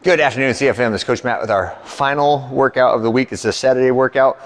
Good afternoon, CFM. This is Coach Matt with our final workout of the week. It's a Saturday workout.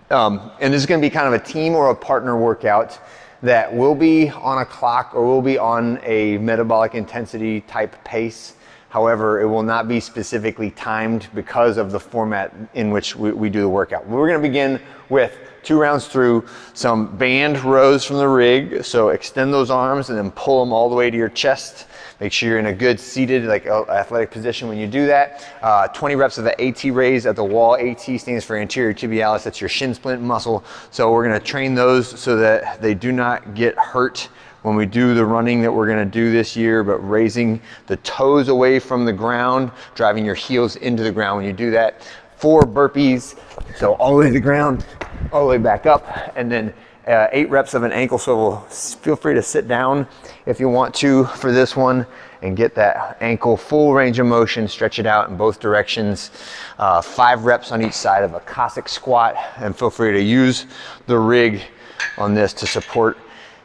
And this is going to be kind of a team or a partner workout that will be on a clock or will be on a metabolic intensity type pace. However, it will not be specifically timed because of the format in which we do the workout. We're going to begin with 2 rounds through some band rows from the rig. So extend those arms and then pull them all the way to your chest. Make sure you're in a good seated, athletic position when you do that. 20 reps of the AT raise at the wall. AT stands for anterior tibialis. That's your shin splint muscle. So we're going to train those so that they do not get hurt when we do the running that we're going to do this year, but raising the toes away from the ground, driving your heels into the ground when you do that. 4 burpees, so all the way to the ground, all the way back up, and then 8 reps of an ankle swivel. Feel free to sit down if you want to for this one and get that ankle full range of motion, stretch it out in both directions. 5 reps on each side of a Cossack squat, and feel free to use the rig on this to support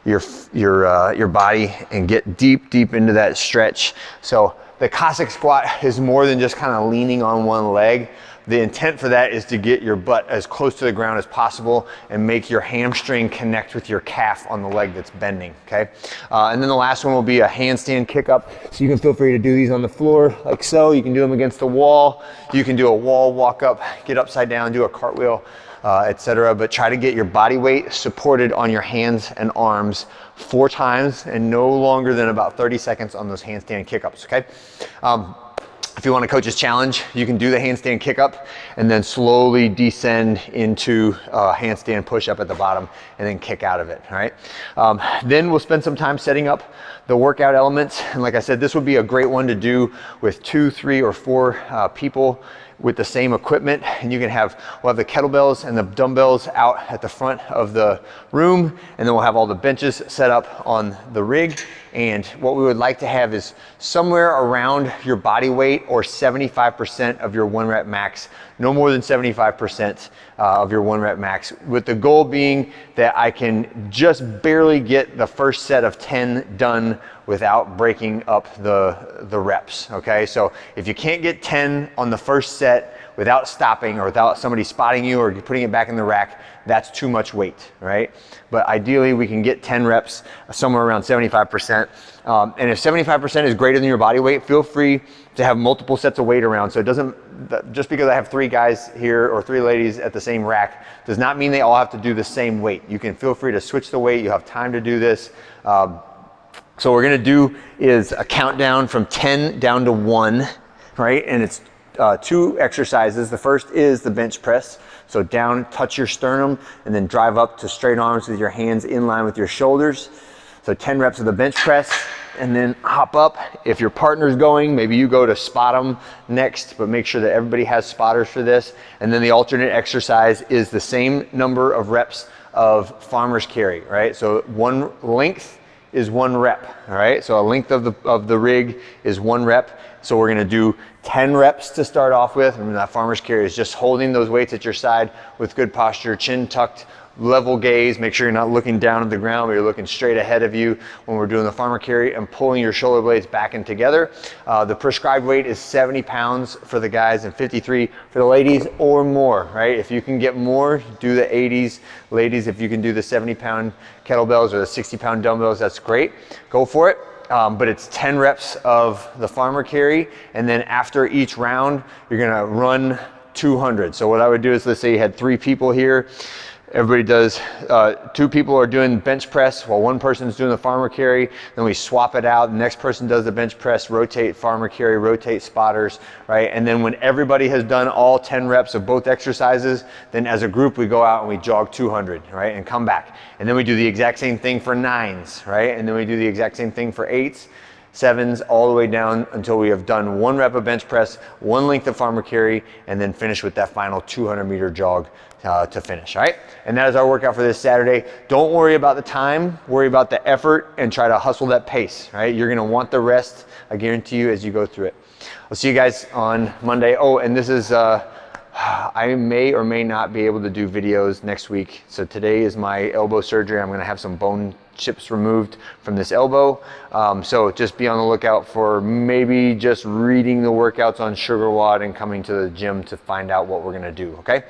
your body and get deep into that stretch. So the Cossack squat is more than just kind of leaning on one leg. The intent for that is to get your butt as close to the ground as possible and make your hamstring connect with your calf on the leg that's bending, okay? And then the last one will be a handstand kick up. So you can feel free to do these on the floor like so. You can do them against the wall. You can do a wall walk up, get upside down, do a cartwheel, etc. But try to get your body weight supported on your hands and arms 4 times and no longer than about 30 seconds on those handstand kick-ups, okay? If you want a coach's challenge, you can do the handstand kick up and then slowly descend into a handstand push up at the bottom and then kick out of it, all right? Then we'll spend some time setting up the workout elements. And like I said, this would be a great one to do with 2, 3, or 4 people with the same equipment. And we'll have the kettlebells and the dumbbells out at the front of the room, and then we'll have all the benches set up on the rig. And what we would like to have is somewhere around your body weight or 75% of your 1 rep max, no more than 75% of your 1 rep max, with the goal being that I can just barely get the first set of 10 done without breaking up the reps, okay? So if you can't get 10 on the first set without stopping or without somebody spotting you or putting it back in the rack, that's too much weight, right? But ideally we can get 10 reps somewhere around 75%. And if 75% is greater than your body weight, feel free to have multiple sets of weight around. So it doesn't, just because I have 3 guys here or 3 ladies at the same rack does not mean they all have to do the same weight. You can feel free to switch the weight. You have time to do this. So what we're gonna do is a countdown from 10 down to 1, right? And it's 2 exercises. The first is the bench press. So down, touch your sternum, and then drive up to straight arms with your hands in line with your shoulders. So 10 reps of the bench press, and then hop up. If your partner's going, maybe you go to spot them next, but make sure that everybody has spotters for this. And then the alternate exercise is the same number of reps of farmer's carry, right? So 1 length is 1 rep, all right? So a length of the rig is 1 rep. So we're gonna do 10 reps to start off with. And that farmer's carry is just holding those weights at your side with good posture, chin tucked, level gaze. Make sure you're not looking down at the ground, but you're looking straight ahead of you when we're doing the farmer carry, and pulling your shoulder blades back and together. The prescribed weight is 70 pounds for the guys and 53 for the ladies or more, right? If you can get more, do the 80s. Ladies, if you can do the 70-pound kettlebells or the 60-pound dumbbells, that's great. Go for it. But it's 10 reps of the farmer carry, and then after each round, you're gonna run 200. So what I would do is, let's say you had 3 people here. Everybody does, 2 people are doing bench press while 1 person's doing the farmer carry. Then we swap it out. The next person does the bench press, rotate farmer carry, rotate spotters, right? And then when everybody has done all 10 reps of both exercises, then as a group we go out and we jog 200, right? And come back. And then we do the exact same thing for 9s, right? And then we do the exact same thing for 8s, 7s, all the way down until we have done 1 rep of bench press, 1 length of farmer carry, and then finish with that final 200-meter jog to finish, all right? And that is our workout for this Saturday. Don't worry about the time, worry about the effort, and try to hustle that pace, right? You're gonna want the rest, I guarantee you, as you go through it. I'll see you guys on Monday. Oh, and this is I may or may not be able to do videos next week. So today is my elbow surgery. I'm gonna have some bone chips removed from this elbow. So just be on the lookout for maybe just reading the workouts on SugarWOD and coming to the gym to find out what we're gonna do, okay?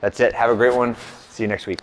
That's it, have a great one. See you next week.